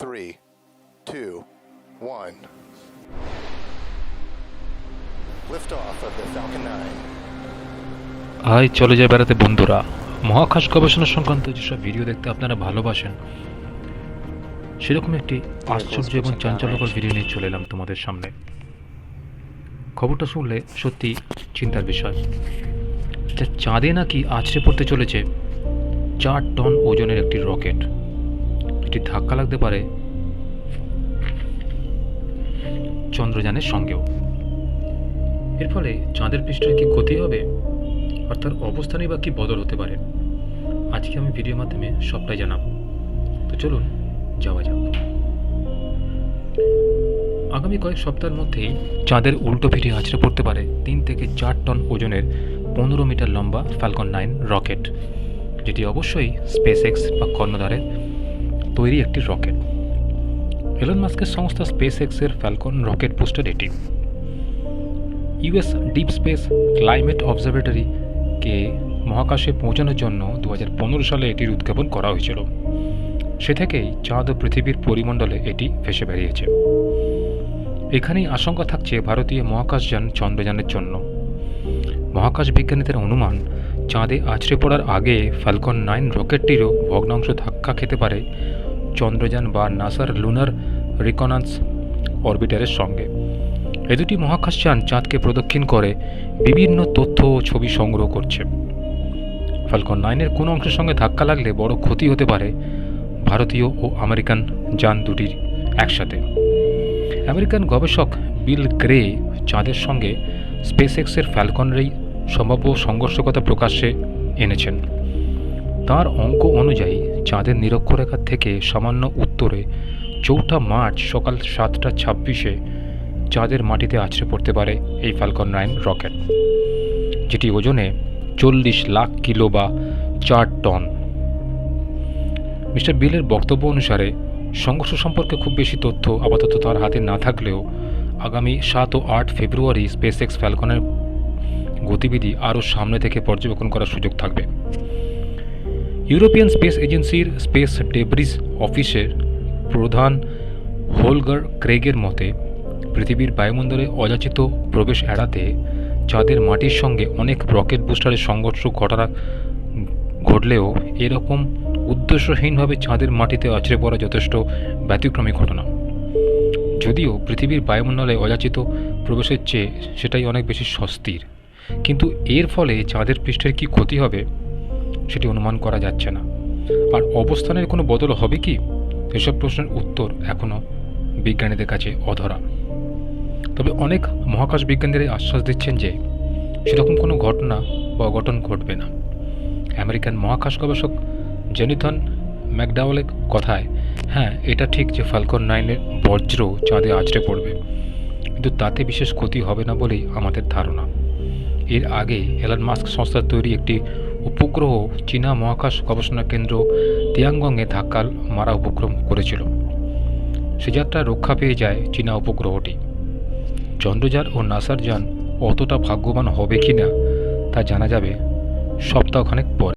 3, 2, 1. Liftoff of the Falcon 9. আয় চলে যায় বেড়াতে বন্ধুরা। মহাকাশ গবেষণা সংক্রান্ত যেসব ভিডিও দেখতে আপনারা ভালোবাসেন, সেরকম একটি আশ্চর্য এবং চাঞ্চল্যকর ভিডিও নিয়ে চলে এলাম তোমাদের সামনে। খবরটা শুনলে সত্যি চিন্তার বিষয়। চাঁদে নাকি আছড়ে পড়তে চলেছে 4 টন ওজনের একটি রকেট। এটি ধাক্কা লাগতে পারে চন্দ্রযানের সঙ্গেও। এর ফলে চাঁদের পৃষ্ঠের কি ক্ষতি হবে, অর্থাৎ অবস্থানে বা কি বদল হতে পারে, আজকে আমি ভিডিওর মাধ্যমে সবটাই জানাবো। তো চলুন যাওয়া যাক। আগামী কয়েক সপ্তাহের মধ্যেই চাঁদের উল্টো পিঠে আছড়ে পড়তে পারে 3 থেকে 4 টন ওজনের 15 মিটার লম্বা ফ্যালকন 9 রকেট, যেটি অবশ্যই স্পেসএক্স বা কর্ণধারের তৈরি একটি রকেট। এলন মাস্কের সংস্থা স্পেসএক্সের ফ্যালকন রকেট বুস্টার এটি। ইউএস ডিপ স্পেস ক্লাইমেট অবজারভেটরিকে মহাকাশে পৌঁছানোর জন্য 2015 সালে এটির উদ্ভাবন করা হয়েছিল। সে থেকেই চাঁদ ও পৃথিবীর পরিমণ্ডলে এটি ভেসে বেরিয়েছে। এখানেই আশঙ্কা থাকছে ভারতীয় মহাকাশযান চন্দ্রযানের জন্য। মহাকাশ বিজ্ঞানীদের অনুমান, চাঁদে আছড়ে পড়ার আগে ফ্যালকন 9 রকেটটিরও ভগ্নাংশ ধাক্কা খেতে পারে চন্দ্রযান বা নাসার লুনার রিকনান্স অরবিটারের সঙ্গে। এ দুটি মহাকাশযান চাঁদকে প্রদক্ষিণ করে বিভিন্ন তথ্য ও ছবি সংগ্রহ করছে। ফ্যালকন 9-এর কোনো অংশের সঙ্গে ধাক্কা লাগলে বড় ক্ষতি হতে পারে ভারতীয় ও আমেরিকান যান দুটির একসাথে। আমেরিকান গবেষক বিল গ্রে চাঁদের সঙ্গে স্পেসএক্সের ফ্যালকনেরই সম্ভাব্য সংঘর্ষকতা প্রকাশ্যে এনেছেন। তার অঙ্ক অনুযায়ী চাঁদের নিরক্ষরেখা থেকে সামান্য উত্তরে 4 মার্চ সকাল 7:26 চাঁদের মাটিতে আছড়ে পড়তে পারে এই ফ্যালকন 9 রকেট, যেটি ওজনে 40 লাখ কিলো বা 4 টন। মিস্টার বিলের বক্তব্য অনুসারে সংঘর্ষ সম্পর্কে খুব বেশি তথ্য আপাতত তার হাতে না থাকলেও আগামী 7 ও 8 ফেব্রুয়ারি স্পেসএক্স ফ্যালকনের গতিবিধি আরও সামনে থেকে পর্যবেক্ষণ করার সুযোগ থাকবে। ইউরোপিয়ান স্পেস এজেন্সির স্পেস ডেব্রিজ অফিসের প্রধান হোলগার ক্রেগের মতে, পৃথিবীর বায়ুমণ্ডলে অযাচিত প্রবেশ এড়াতে চাঁদের মাটির সঙ্গে অনেক রকেট বুস্টারের সংঘর্ষ ঘটলেও এরকম উদ্দেশ্যহীনভাবে চাঁদের মাটিতে আছড়ে পড়া যথেষ্ট ব্যতিক্রমী ঘটনা। যদিও পৃথিবীর বায়ুমণ্ডলে অযাচিত প্রবেশের চেয়ে সেটাই অনেক বেশি স্বস্তির, কিন্তু এর ফলে চাঁদের পৃষ্ঠের কি ক্ষতি হবে সেটি অনুমান করা যাচ্ছে না। আর অবস্থানের কোনো বদল হবে কি, এসব প্রশ্নের উত্তর এখনও বিজ্ঞানীদের কাছে অধরা। তবে অনেক মহাকাশ বিজ্ঞানীরা আশ্বাস দিচ্ছেন যে সেরকম কোনো ঘটনা বা অঘটন ঘটবে না। আমেরিকান মহাকাশ গবেষক জেনিথন ম্যাকডাওয়েলের কথায়, হ্যাঁ, এটা ঠিক যে ফ্যালকন 9-এর বজ্র চাঁদে আছড়ে পড়বে, কিন্তু তাতে বিশেষ ক্ষতি হবে না বলেই আমাদের ধারণা। এর আগে এলন মাস্ক সংস্থার তৈরি একটি উপগ্রহ চীনা মহাকাশ গবেষণা কেন্দ্র তিয়াঙ্গংয়ে ধাক্কা মারা উপক্রম করেছিল। সে যাত্রায় রক্ষা পেয়ে যায় চীনা উপগ্রহটি। চন্দ্রযান ও নাসার যান অতটা ভাগ্যবান হবে কিনা তা জানা যাবে সপ্তাহখানেক পর।